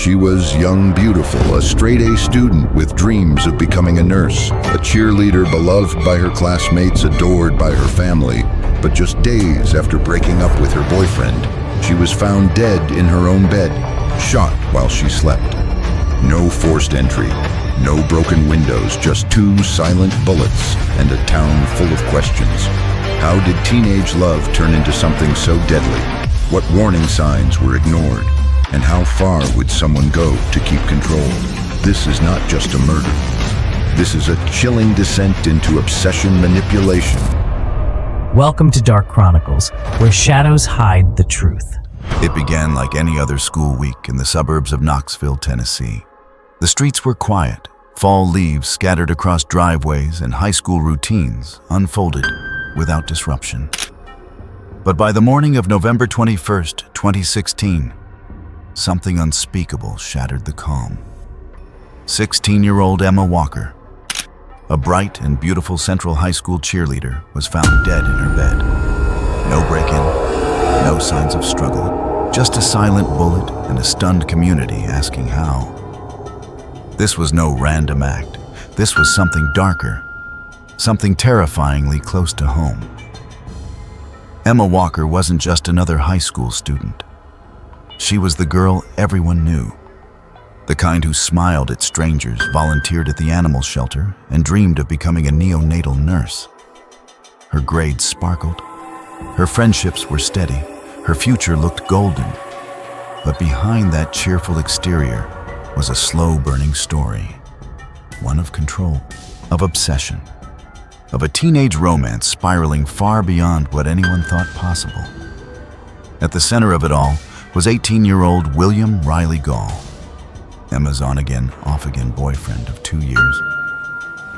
She was young, beautiful, a straight-A student with dreams of becoming a nurse, a cheerleader beloved by her classmates, adored by her family. But just days after breaking up with her boyfriend, she was found dead in her own bed, shot while she slept. No forced entry, no broken windows, just 2 silent bullets and a town full of questions. How did teenage love turn into something so deadly? What warning signs were ignored? And how far would someone go to keep control? This is not just a murder. This is a chilling descent into obsession manipulation. Welcome to Dark Chronicles, where shadows hide the truth. It began like any other school week in the suburbs of Knoxville, Tennessee. The streets were quiet, fall leaves scattered across driveways, and high school routines unfolded without disruption. But by the morning of November 21st, 2016, something unspeakable shattered the calm. 16-year-old Emma Walker, a bright and beautiful Central High School cheerleader, was found dead in her bed. No break-in, no signs of struggle, just a silent bullet and a stunned community asking how. This was no random act. This was something darker, something terrifyingly close to home. Emma Walker wasn't just another high school student. She was the girl everyone knew, the kind who smiled at strangers, volunteered at the animal shelter, and dreamed of becoming a neonatal nurse. Her grades sparkled, her friendships were steady, her future looked golden. But behind that cheerful exterior was a slow-burning story, one of control, of obsession, of a teenage romance spiraling far beyond what anyone thought possible. At the center of it all was 18-year-old William Riley Gall, Emma's on-again, off-again boyfriend of 2 years,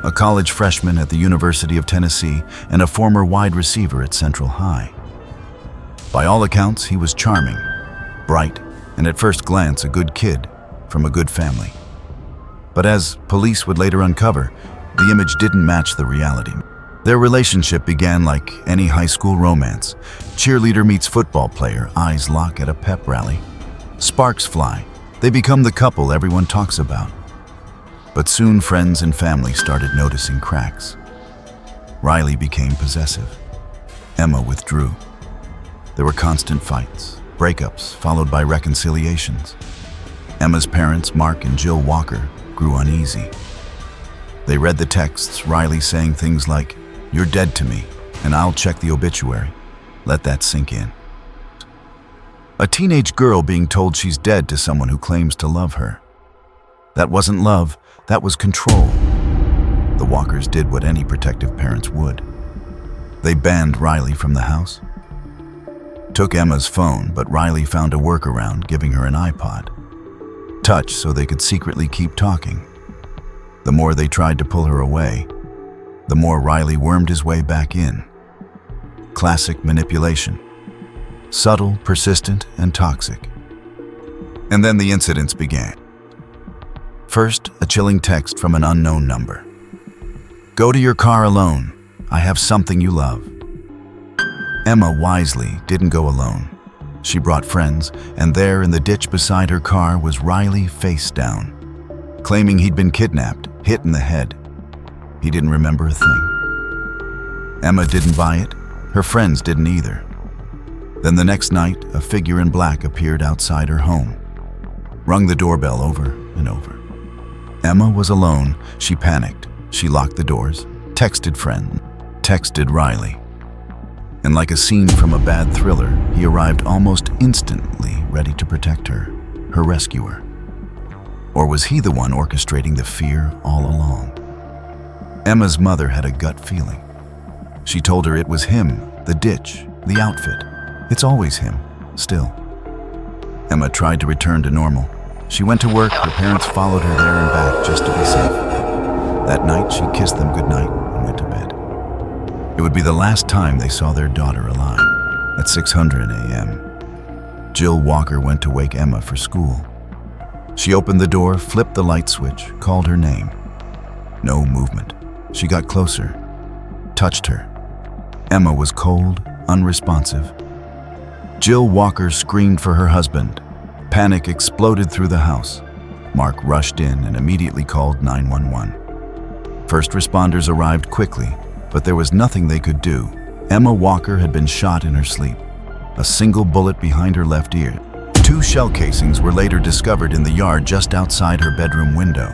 a college freshman at the University of Tennessee and a former wide receiver at Central High. By all accounts, he was charming, bright, and at first glance a good kid from a good family. But as police would later uncover, the image didn't match the reality. Their relationship began like any high school romance. Cheerleader meets football player, eyes lock at a pep rally. Sparks fly. They become the couple everyone talks about. But soon friends and family started noticing cracks. Riley became possessive. Emma withdrew. There were constant fights, breakups, followed by reconciliations. Emma's parents, Mark and Jill Walker, grew uneasy. They read the texts, Riley saying things like, "You're dead to me, and I'll check the obituary. Let that sink in." A teenage girl being told she's dead to someone who claims to love her. That wasn't love, that was control. The Walkers did what any protective parents would. They banned Riley from the house. Took Emma's phone, but Riley found a workaround, giving her an iPod Touch so they could secretly keep talking. The more they tried to pull her away, the more Riley wormed his way back in. Classic manipulation. Subtle, persistent, and toxic. And then the incidents began. First, a chilling text from an unknown number. "Go to your car alone. I have something you love." Emma wisely didn't go alone. She brought friends, and there in the ditch beside her car was Riley face down, claiming he'd been kidnapped, hit in the head. He didn't remember a thing. Emma didn't buy it. Her friends didn't either. Then the next night, a figure in black appeared outside her home, rung the doorbell over and over. Emma was alone. She panicked. She locked the doors, texted friend, texted Riley. And like a scene from a bad thriller, he arrived almost instantly, ready to protect her, her rescuer. Or was he the one orchestrating the fear all along? Emma's mother had a gut feeling. She told her it was him, the ditch, the outfit. It's always him, still. Emma tried to return to normal. She went to work, her parents followed her there and back just to be safe. That night, she kissed them goodnight and went to bed. It would be the last time they saw their daughter alive. At 6:00 a.m., Jill Walker went to wake Emma for school. She opened the door, flipped the light switch, called her name. No movement. She got closer, touched her. Emma was cold, unresponsive. Jill Walker screamed for her husband, Panic exploded through the house. Mark rushed in and immediately called 911. First responders arrived quickly, but there was nothing they could do. Emma Walker had been shot in her sleep. A single bullet behind her left ear. 2 shell casings were later discovered in the yard just outside her bedroom window.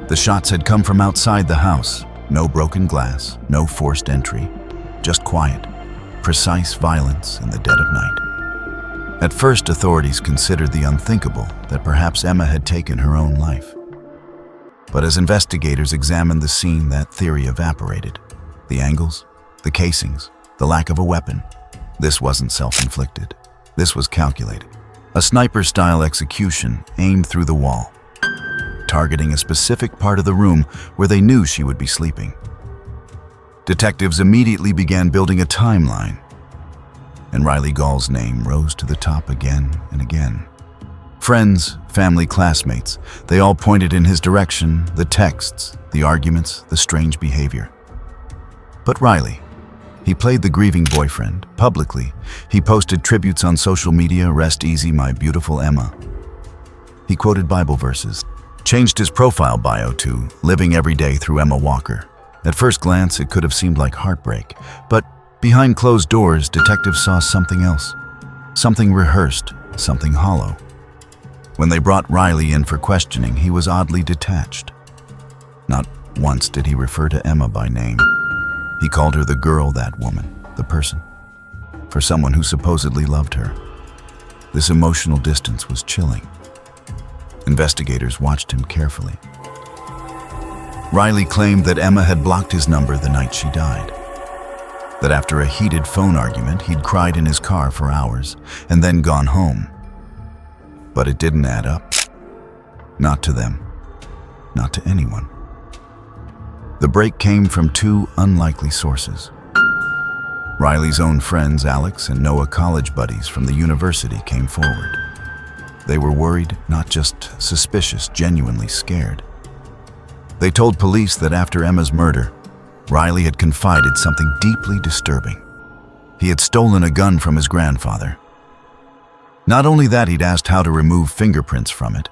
The shots had come from outside the house. No broken glass, no forced entry. Just quiet, precise violence in the dead of night. At first, authorities considered the unthinkable, that perhaps Emma had taken her own life. But as investigators examined the scene, that theory evaporated. The angles, the casings, the lack of a weapon. This wasn't self-inflicted. This was calculated. A sniper-style execution aimed through the wall, targeting a specific part of the room where they knew she would be sleeping. Detectives immediately began building a timeline, and Riley Gall's name rose to the top again and again. Friends, family, classmates, they all pointed in his direction, the texts, the arguments, the strange behavior. But Riley, he played the grieving boyfriend. Publicly, he posted tributes on social media, "Rest easy, my beautiful Emma." He quoted Bible verses, changed his profile bio to "Living every day through Emma Walker." At first glance, it could have seemed like heartbreak, but behind closed doors, detectives saw something else. Something rehearsed, something hollow. When they brought Riley in for questioning, he was oddly detached. Not once did he refer to Emma by name. He called her the girl, that woman, the person, for someone who supposedly loved her. This emotional distance was chilling. Investigators watched him carefully. Riley claimed that Emma had blocked his number the night she died. That after a heated phone argument, he'd cried in his car for hours and then gone home. But it didn't add up. Not to them. Not to anyone. The break came from 2 unlikely sources. Riley's own friends, Alex and Noah, college buddies from the university, came forward. They were worried, not just suspicious, genuinely scared. They told police that after Emma's murder, Riley had confided something deeply disturbing. He had stolen a gun from his grandfather. Not only that, he'd asked how to remove fingerprints from it.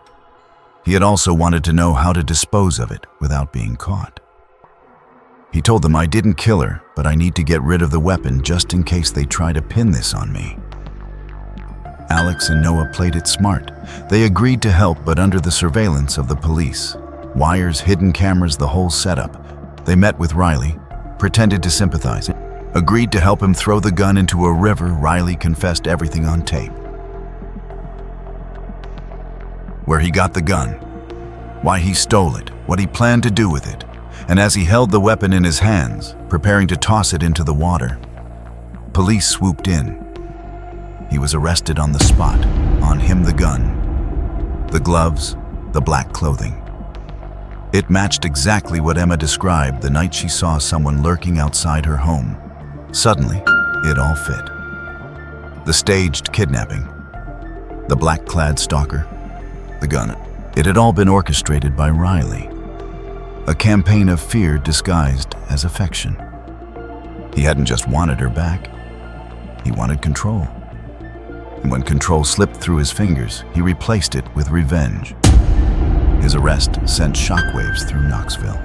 He had also wanted to know how to dispose of it without being caught. He told them, "I didn't kill her, but I need to get rid of the weapon just in case they try to pin this on me." Alex and Noah played it smart. They agreed to help, but under the surveillance of the police. Wires, hidden cameras, the whole setup. They met with Riley, pretended to sympathize, agreed to help him throw the gun into a river. Riley confessed everything on tape. Where he got the gun, why he stole it, what he planned to do with it. And as he held the weapon in his hands, preparing to toss it into the water, police swooped in. He was arrested on the spot. On him the gun, the gloves, the black clothing. It matched exactly what Emma described the night she saw someone lurking outside her home. Suddenly, it all fit. The staged kidnapping, the black-clad stalker, the gun. It had all been orchestrated by Riley. A campaign of fear disguised as affection. He hadn't just wanted her back, he wanted control. And when control slipped through his fingers, he replaced it with revenge. His arrest sent shockwaves through Knoxville.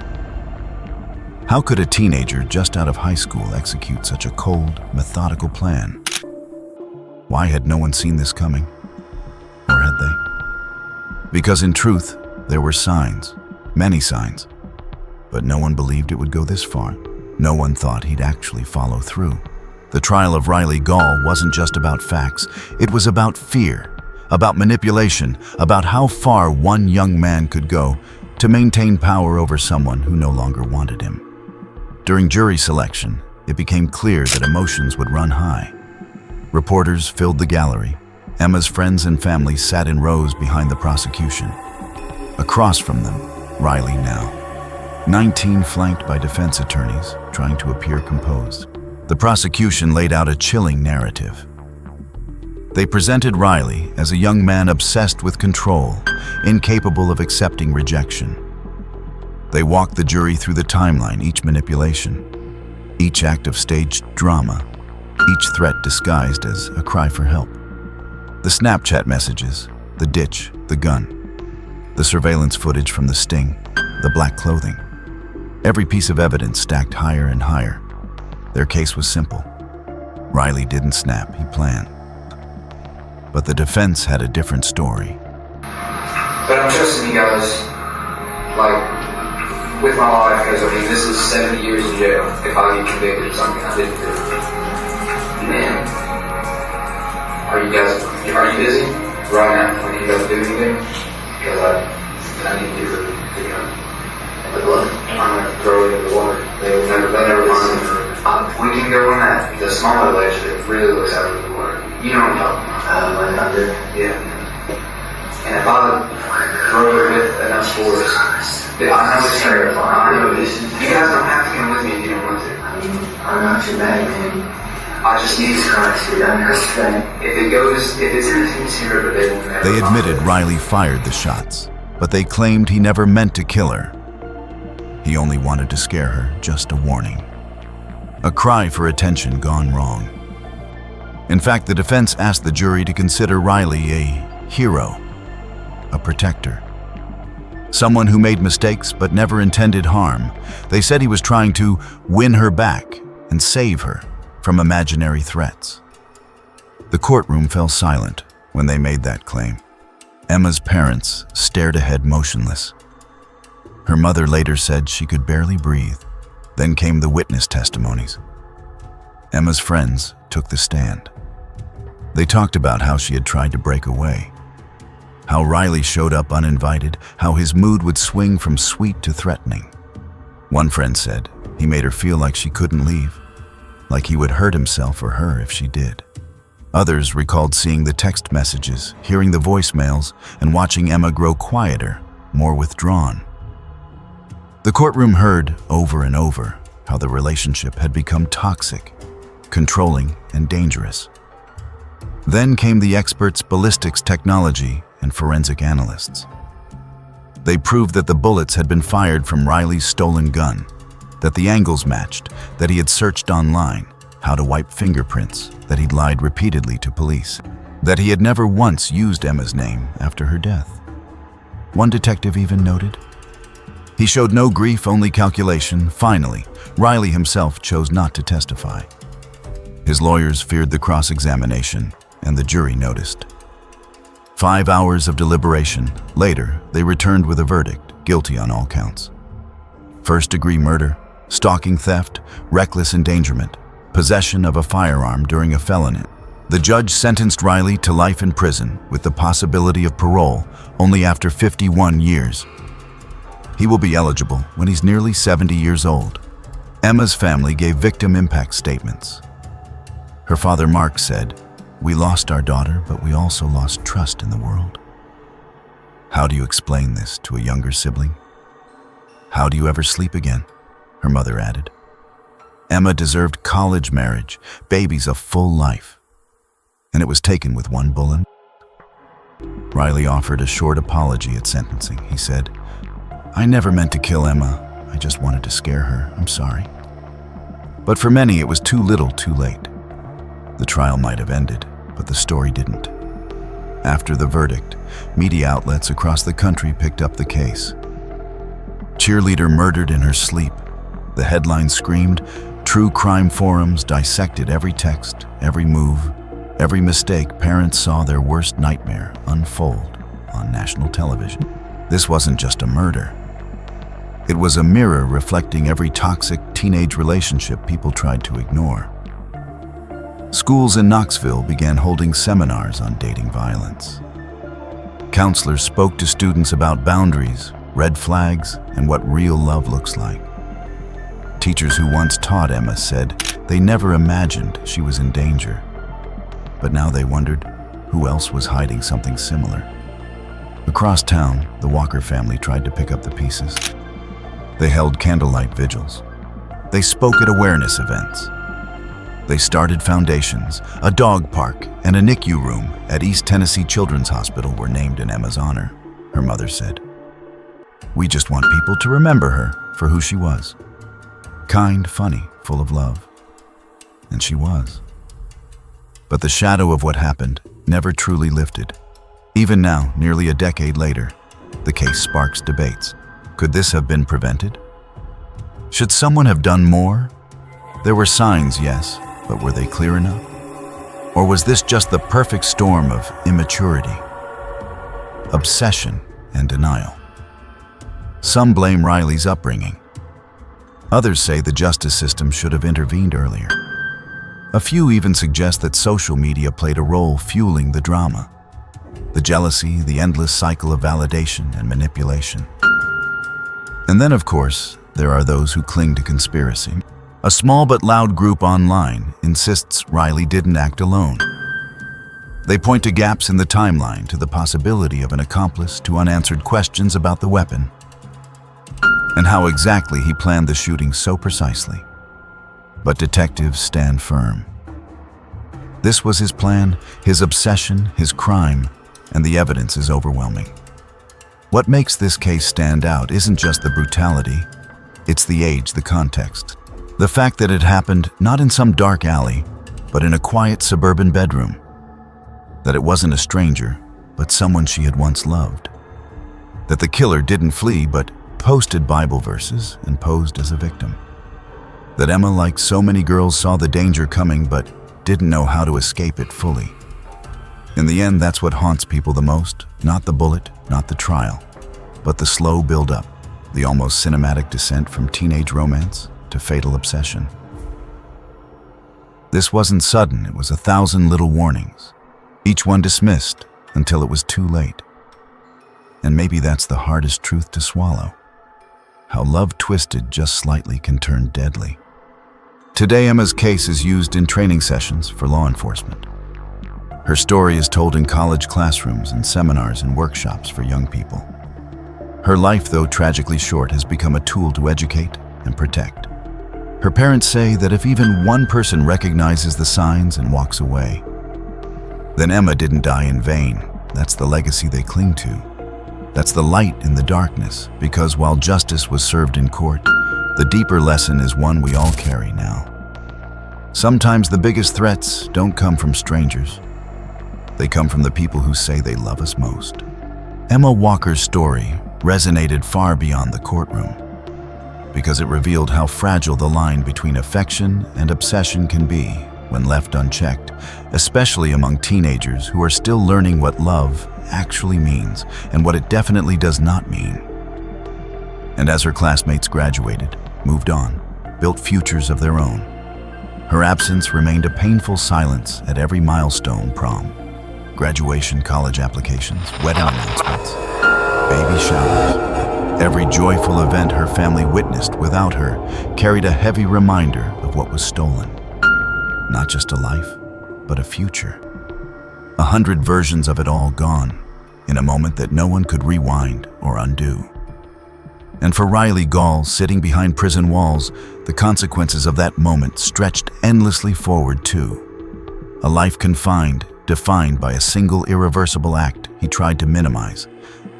How could a teenager just out of high school execute such a cold, methodical plan? Why had no one seen this coming? Or had they? Because in truth, there were signs, many signs. But no one believed it would go this far. No one thought he'd actually follow through. The trial of Riley Gall wasn't just about facts. It was about fear, about manipulation, about how far one young man could go to maintain power over someone who no longer wanted him. During jury selection, it became clear that emotions would run high. Reporters filled the gallery. Emma's friends and family sat in rows behind the prosecution. Across from them, Riley now. 19 flanked by defense attorneys, trying to appear composed. The prosecution laid out a chilling narrative. They presented Riley as a young man obsessed with control, incapable of accepting rejection. They walked the jury through the timeline, each manipulation, each act of staged drama, each threat disguised as a cry for help. The Snapchat messages, the ditch, the gun, the surveillance footage from the sting, the black clothing. Every piece of evidence stacked higher and higher. Their case was simple. Riley didn't snap, he planned. But the defense had a different story. But I'm trusting you guys, like, with my life, because, I mean, this is 70 years in jail if I get convicted of something I didn't do. Man, are you busy right now? Like, you guys do anything? Because I need you to, the blood. I'm going to throw it in the water. They'll never find it. We can go on that. The smaller ledge that really looks out of the water. You know what I'm talking about. Like I do. Yeah. And if I throw it with enough force, I know it's terrifying. I know this. You guys don't have to come with me if you don't want to. I'm not too bad, man. I just need to if it's in the team's here, but they will never. They admitted Riley fired the shots, but they claimed he never meant to kill her. He only wanted to scare her, just a warning. A cry for attention gone wrong. In fact, the defense asked the jury to consider Riley a hero, a protector. Someone who made mistakes but never intended harm. They said he was trying to win her back and save her from imaginary threats. The courtroom fell silent when they made that claim. Emma's parents stared ahead motionless. Her mother later said she could barely breathe. Then came the witness testimonies. Emma's friends took the stand. They talked about how she had tried to break away, how Riley showed up uninvited, how his mood would swing from sweet to threatening. One friend said he made her feel like she couldn't leave, like he would hurt himself or her if she did. Others recalled seeing the text messages, hearing the voicemails, and watching Emma grow quieter, more withdrawn. The courtroom heard over and over how the relationship had become toxic, controlling, and dangerous. Then came the experts' ballistics technology and forensic analysts. They proved that the bullets had been fired from Riley's stolen gun, that the angles matched, that he had searched online how to wipe fingerprints, that he'd lied repeatedly to police, that he had never once used Emma's name after her death. One detective even noted, he showed no grief, only calculation. Finally, Riley himself chose not to testify. His lawyers feared the cross-examination, and the jury noticed. 5 hours of deliberation. Later, they returned with a verdict, guilty on all counts. First-degree murder, stalking theft, reckless endangerment, possession of a firearm during a felony. The judge sentenced Riley to life in prison with the possibility of parole only after 51 years. He will be eligible when he's nearly 70 years old. Emma's family gave victim impact statements. Her father, Mark, said, "We lost our daughter, but we also lost trust in the world." How do you explain this to a younger sibling? How do you ever sleep again? Her mother added. Emma deserved college marriage, babies, a full life. And it was taken with one bullet. Riley offered a short apology at sentencing. He said, "I never meant to kill Emma. I just wanted to scare her. I'm sorry." But for many, it was too little, too late. The trial might have ended, but the story didn't. After the verdict, media outlets across the country picked up the case. Cheerleader murdered in her sleep. The headlines screamed. True crime forums dissected every text, every move, every mistake. Parents saw their worst nightmare unfold on national television. This wasn't just a murder. It was a mirror reflecting every toxic teenage relationship people tried to ignore. Schools in Knoxville began holding seminars on dating violence. Counselors spoke to students about boundaries, red flags, and what real love looks like. Teachers who once taught Emma said they never imagined she was in danger. But now they wondered who else was hiding something similar. Across town, the Walker family tried to pick up the pieces. They held candlelight vigils. They spoke at awareness events. They started foundations. A dog park and a NICU room at East Tennessee Children's Hospital were named in Emma's honor, her mother said. "We just want people to remember her for who she was. Kind, funny, full of love." And she was. But the shadow of what happened never truly lifted. Even now, nearly a decade later, the case sparks debates. Could this have been prevented? Should someone have done more? There were signs, yes, but were they clear enough? Or was this just the perfect storm of immaturity, obsession, and denial? Some blame Riley's upbringing. Others say the justice system should have intervened earlier. A few even suggest that social media played a role fueling the drama. The jealousy, the endless cycle of validation and manipulation. And then, of course, there are those who cling to conspiracy. A small but loud group online insists Riley didn't act alone. They point to gaps in the timeline, to the possibility of an accomplice, to unanswered questions about the weapon, and how exactly he planned the shooting so precisely. But detectives stand firm. This was his plan, his obsession, his crime, and the evidence is overwhelming. What makes this case stand out isn't just the brutality, it's the age, the context. The fact that it happened not in some dark alley, but in a quiet suburban bedroom. That it wasn't a stranger, but someone she had once loved. That the killer didn't flee, but posted Bible verses and posed as a victim. That Emma, like so many girls, saw the danger coming, but didn't know how to escape it fully. In the end, that's what haunts people the most, not the bullet, not the trial, but the slow build-up, the almost cinematic descent from teenage romance to fatal obsession. This wasn't sudden, it was 1,000 little warnings, each one dismissed until it was too late. And maybe that's the hardest truth to swallow. How love twisted just slightly can turn deadly. Today, Emma's case is used in training sessions for law enforcement. Her story is told in college classrooms and seminars and workshops for young people. Her life, though tragically short, has become a tool to educate and protect. Her parents say that if even one person recognizes the signs and walks away, then Emma didn't die in vain. That's the legacy they cling to. That's the light in the darkness, because while justice was served in court, the deeper lesson is one we all carry now. Sometimes the biggest threats don't come from strangers. They come from the people who say they love us most. Emma Walker's story resonated far beyond the courtroom, because it revealed how fragile the line between affection and obsession can be when left unchecked, especially among teenagers who are still learning what love actually means and what it definitely does not mean. And as her classmates graduated, moved on, built futures of their own, her absence remained a painful silence at every milestone: prom, graduation, college applications, wedding announcements, baby showers. Every joyful event her family witnessed without her carried a heavy reminder of what was stolen. Not just a life, but a future. 100 versions of it all gone, in a moment that no one could rewind or undo. And for Riley Gall, sitting behind prison walls, the consequences of that moment stretched endlessly forward too. A life confined, defined by a single irreversible act he tried to minimize,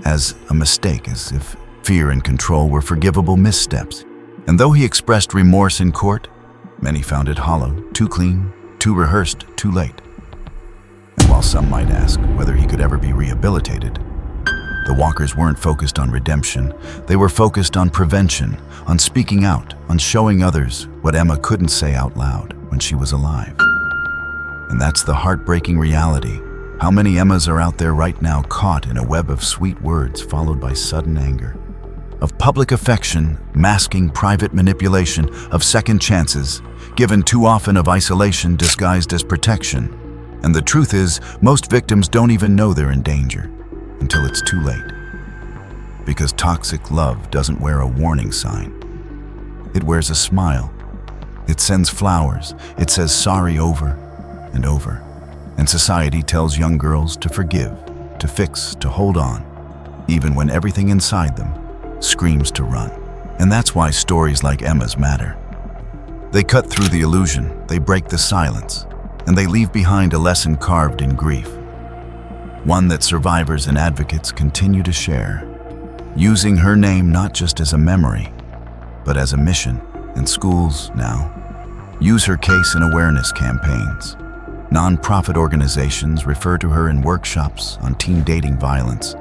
as a mistake, as if fear and control were forgivable missteps. And though he expressed remorse in court, many found it hollow, too clean, too rehearsed, too late. And while some might ask whether he could ever be rehabilitated, the Walkers weren't focused on redemption. They were focused on prevention, on speaking out, on showing others what Emma couldn't say out loud when she was alive. And that's the heartbreaking reality. How many Emmas are out there right now caught in a web of sweet words followed by sudden anger? Of public affection masking private manipulation, of second chances, given too often, of isolation disguised as protection. And the truth is, most victims don't even know they're in danger until it's too late. Because toxic love doesn't wear a warning sign. It wears a smile. It sends flowers. It says sorry over and over. And society tells young girls to forgive, to fix, to hold on, even when everything inside them screams to run. And that's why stories like Emma's matter. They cut through the illusion, they break the silence, and they leave behind a lesson carved in grief. One that survivors and advocates continue to share, using her name not just as a memory, but as a mission. And schools now use her case in awareness campaigns, Non-profit organizations refer to her in workshops on teen dating violence,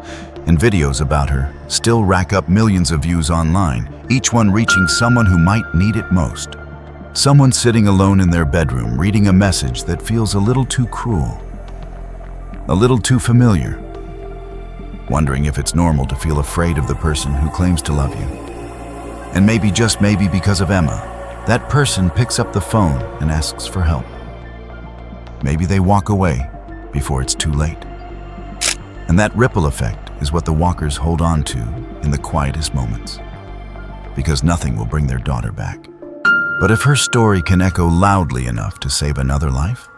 and videos about her still rack up millions of views online, each one reaching someone who might need it most. Someone sitting alone in their bedroom reading a message that feels a little too cruel, a little too familiar, wondering if it's normal to feel afraid of the person who claims to love you. And maybe, just maybe because of Emma, that person picks up the phone and asks for help. Maybe they walk away before it's too late. And that ripple effect is what the walkers hold on to in the quietest moments, because nothing will bring their daughter back. But if her story can echo loudly enough to save another life,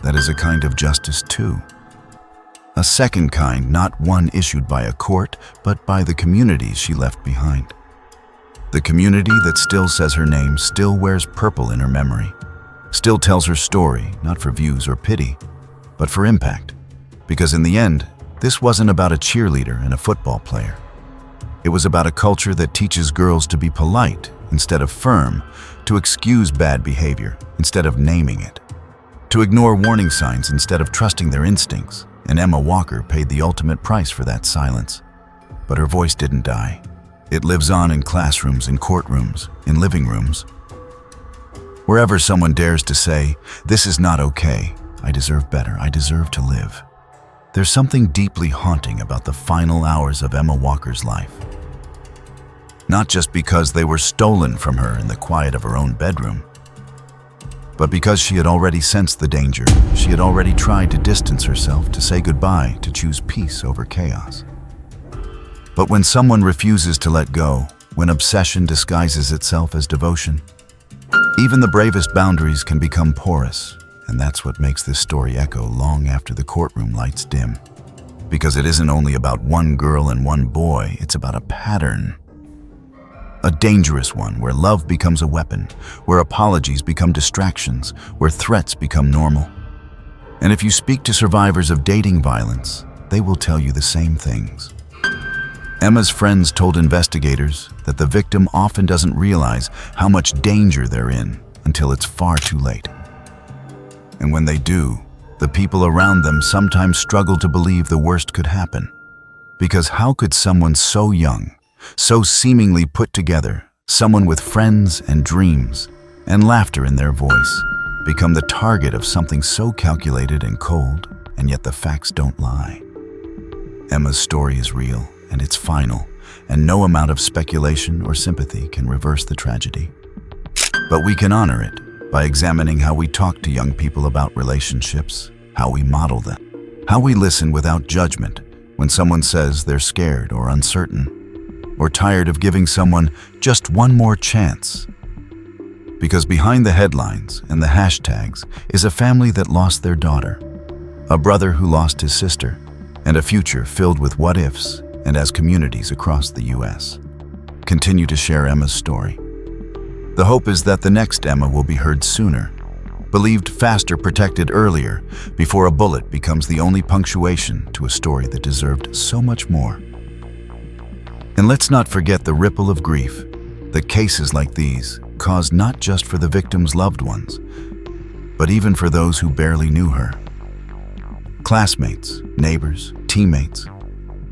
that is a kind of justice too. A second kind, not one issued by a court, but by the communities she left behind. The community that still says her name, still wears purple in her memory, still tells her story, not for views or pity, but for impact. Because in the end, this wasn't about a cheerleader and a football player. It was about a culture that teaches girls to be polite instead of firm, to excuse bad behavior instead of naming it, to ignore warning signs instead of trusting their instincts. And Emma Walker paid the ultimate price for that silence. But her voice didn't die. It lives on in classrooms, in courtrooms, in living rooms. Wherever someone dares to say, "This is not okay, I deserve better, I deserve to live." There's something deeply haunting about the final hours of Emma Walker's life. Not just because they were stolen from her in the quiet of her own bedroom, but because she had already sensed the danger. She had already tried to distance herself, to say goodbye, to choose peace over chaos. But when someone refuses to let go, when obsession disguises itself as devotion, even the bravest boundaries can become porous. And that's what makes this story echo long after the courtroom lights dim. Because it isn't only about one girl and one boy, it's about a pattern. A dangerous one, where love becomes a weapon, where apologies become distractions, where threats become normal. And if you speak to survivors of dating violence, they will tell you the same things. Emma's friends told investigators that the victim often doesn't realize how much danger they're in until it's far too late. And when they do, the people around them sometimes struggle to believe the worst could happen. Because how could someone so young, so seemingly put together, someone with friends and dreams and laughter in their voice, become the target of something so calculated and cold, and yet the facts don't lie? Emma's story is real, and it's final, and no amount of speculation or sympathy can reverse the tragedy. But we can honor it by examining how we talk to young people about relationships, how we model them, how we listen without judgment when someone says they're scared or uncertain, or tired of giving someone just one more chance. Because behind the headlines and the hashtags is a family that lost their daughter, a brother who lost his sister, and a future filled with what-ifs. And as communities across the U.S. continue to share Emma's story, the hope is that the next Emma will be heard sooner, believed faster, protected earlier, before a bullet becomes the only punctuation to a story that deserved so much more. And let's not forget the ripple of grief that cases like these cause, not just for the victim's loved ones, but even for those who barely knew her. Classmates, neighbors, teammates,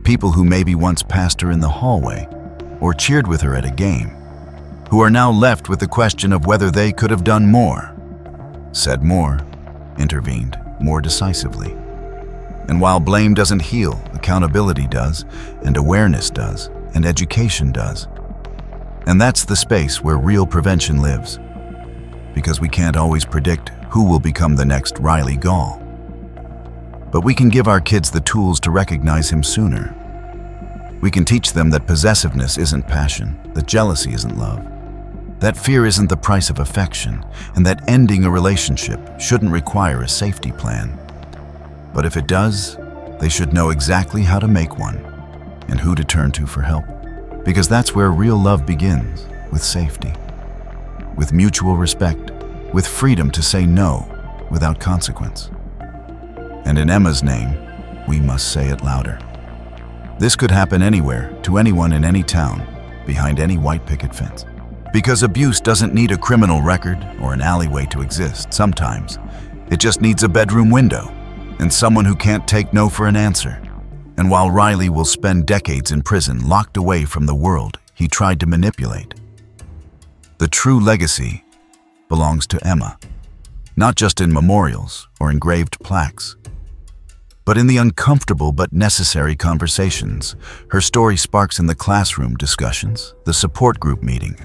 people who maybe once passed her in the hallway or cheered with her at a game, who are now left with the question of whether they could have done more, said more, intervened more decisively. And while blame doesn't heal, accountability does, and awareness does, and education does. And that's the space where real prevention lives, because we can't always predict who will become the next Riley Gall. But we can give our kids the tools to recognize him sooner. We can teach them that possessiveness isn't passion, that jealousy isn't love, that fear isn't the price of affection, and that ending a relationship shouldn't require a safety plan. But if it does, they should know exactly how to make one and who to turn to for help. Because that's where real love begins, with safety, with mutual respect, with freedom to say no without consequence. And in Emma's name, we must say it louder. This could happen anywhere, to anyone in any town, behind any white picket fence. Because abuse doesn't need a criminal record or an alleyway to exist. Sometimes It just needs a bedroom window and someone who can't take no for an answer. And while Riley will spend decades in prison locked away from the world he tried to manipulate, the true legacy belongs to Emma, not just in memorials or engraved plaques, but in the uncomfortable but necessary conversations her story sparks in the classroom discussions, the support group meeting,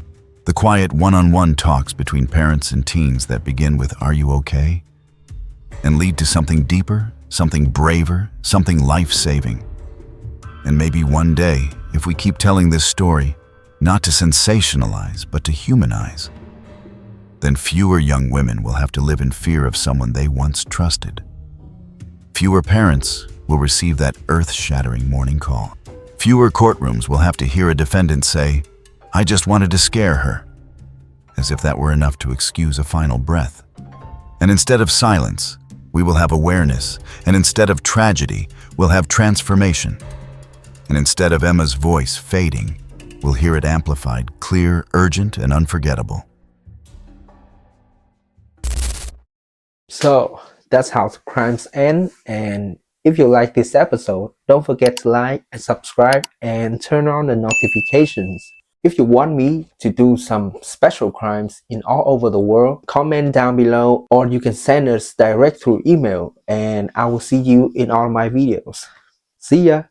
the quiet one-on-one talks between parents and teens that begin with "Are you okay?" and lead to something deeper, something braver, something life-saving. And maybe one day, if we keep telling this story, not to sensationalize, but to humanize, then fewer young women will have to live in fear of someone they once trusted. Fewer parents will receive that earth-shattering morning call. Fewer courtrooms will have to hear a defendant say, "I just wanted to scare her," as if that were enough to excuse a final breath. And instead of silence, we will have awareness, and instead of tragedy, we'll have transformation. And instead of Emma's voice fading, we'll hear it amplified, clear, urgent, and unforgettable. So that's how crimes end. And if you like this episode, don't forget to like and subscribe and turn on the notifications. If you want me to do some special crimes in all over the world, comment down below, or you can send us direct through email, and I will see you in all my videos. See ya!